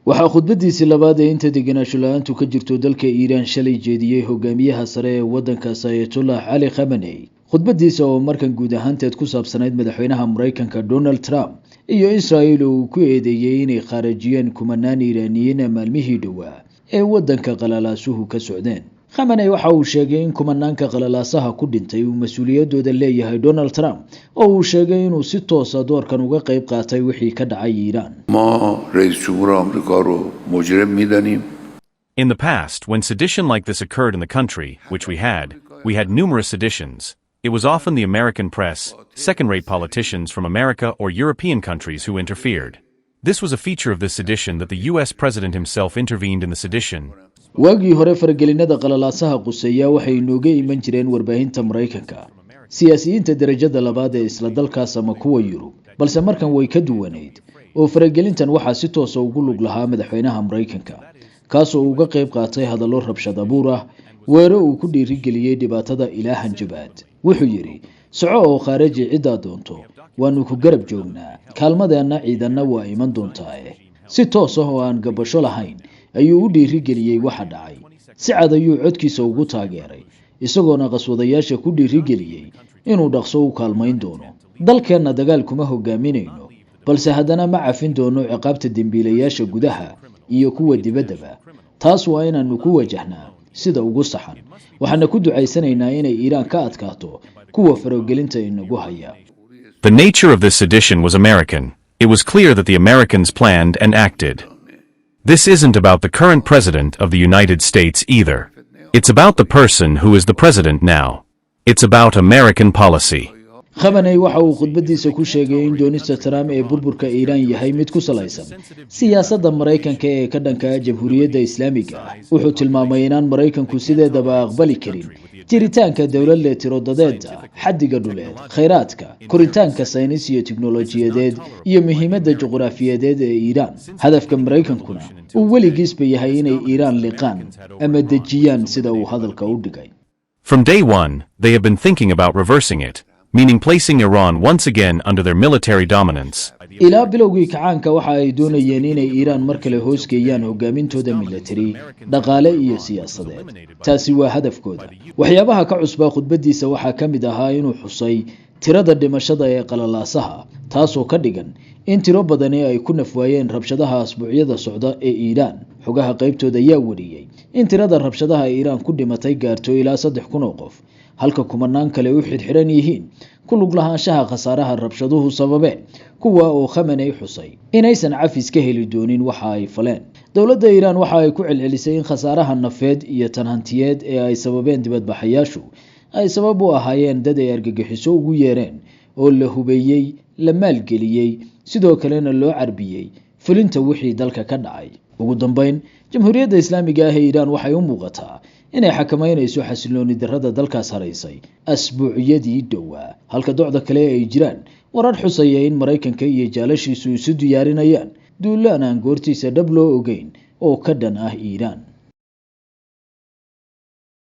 waxaa khudbadiisii labaad ee inta deganaansho la-aantu ka jirto dalka Iiraan shalay jeediyey hogaamiyaha sare ee waddankaas Ayatollah Ali Khamenei. khudbadiisa oo markan guud ahaanteed ku saabsanayd madaxweynaha Mareykanka Donald Trump iyo Israa'iil oo ku eedeeyay inay kharajiyeen kumanaan Iiraaniyiin maalmihii dhawaa ee waddanka qalalaasuhu ka socdeen. Khamenei waxa uu sheegay in kumanaanka qalalaasaha ku dhintay uu mas'uuliyadooda leeyahay Donald Trump oo uu sheegay inuu si toos ah doorkan uga qayb qaatay wixii ka dhacay Iiraan. In the past, when sedition like this occurred in the country, which we had numerous seditions. It was often the American press, second-rate politicians from America or European countries who interfered. This was a feature of this sedition that the US president himself intervened in the sedition. waagii hore faragelinada qalalaasaha quseeya waxay inooga iman jireen warbaahinta Mareykanka, siyaasiyiinta darajada labaad ee isla dalkaas ama kuwa Yurub, balse markan way ka duwaneyd oo faragelintan waxaa si toos ah ugu lug lahaa madaxweynaha Mareykanka, kaas oo uga qayb qaatay hadallo rabshad abuur ah, weero uu ku dhiirigeliyay dhibaatada ilaahan jabaad. wuxuu yiri soco oo khaaraji cida doonto waanu ku garab joognaa, kaalmadeena ciidanna waa iman doontaa. si toos ah oo aan gabasho lahayn ayuu u dhiirigeliyay waxa dhacay. si cad ayuu codkiisa ugu taageeray, isagoona qaswadayaasha ku dhiirigeliyay inuu dhaqso u kaalmayn doono. dalkeena dagaal kuma hogaaminayno, balse haddana ma cafin doono ciqaabta dembiilayaasha gudaha iyo kuwa dibaddaba. taas waa inaanu ku wajahnaa sida ugu saxan. waxaana ku ducaysanaynaa inay Iiraan ka adkaato kuwa faragelinta inagu haya. The nature of this sedition was American. It was clear that the Americans planned and acted. This isn't about the current president of the United States either. It's about the person who is the president now. It's about American policy. Khamenei waxa uu khudbadiisa ku sheegay in doonista Trump ee burburka Iiraan yahay mid ku salaysan siyaasadda Mareykanka ee ka dhanka ah Jamhuuriyadda Islaamiga. wuxuu tilmaamay inaan Mareykanku sideedaba aqbali karin jiritaanka dawlad leh tiro dadeeda, xaddiga dhuleed, kheyraadka, koritaanka saynis iyo tiknoolajiyadeed iyo muhiimadda juqraafiyadeed ee Iiraan. hadafka Mareykankuna uu weligiisba yahay inay Iiraan liqaan ama dejiyaan sida uu hadalka u dhigay. From day one, they have been thinking about reversing it, meaning placing Iran once again under their military dominance. ilaa bilowgii kacaanka waxa ay doonayeen inay Iiraan mar kale hoos geeyaan hogaamintooda military, dhaqaale iyo siyaasadeed. taasi waa hadafkooda. waxyaabaha ka cusbaa khudbadiisa waxaa ka mid ahaa inuu xusay tirada dhimashada ee qalalaasaha, taasoo ka dhigan in tiro badani ay ku nafwaayeen rabshadaha asbuucyada socda ee Iiraan. xogaha qaybtooda ayaa wariyay in tirada rabshadaha Iiraan ku dhimatay gaarto ilaa 3,000 oo qof, halka kumanaan kale u xidhxidhan yihiin ku lug lahaanshaha khasaaraha rabshaduhu sababeen, kuwa oo Khamenei xusay inaysan cafis ka heli doonin waxa ay faleen. dowladda Iiraan waxa ay ku celcelisay in khasaaraha nafeed iyo tanhantiyeed ee ay sababeen dibadbaxayaashu ay sabab u ahaayeen dad ay argagixiso ugu yeereen oo la hubeeyey, la maalgeliyey, sidoo kalena loo carbiyey fulinta wixii dalka ka dhacay. ugu dambeyn, Jamhuuriyadda Islaamiga ah ee Iiraan waxay u muuqataa inay xakameynayso xasilooni darrada dalkaas haraysay asbuucyadii dhawaa, halka docda kale ay jiraan warar xusaya in Mareykanka iyo jaalashiisu isu diyaarinayaan duulaan aan goortiisa dhab loo ogeyn oo ka dhan ah Iiraan.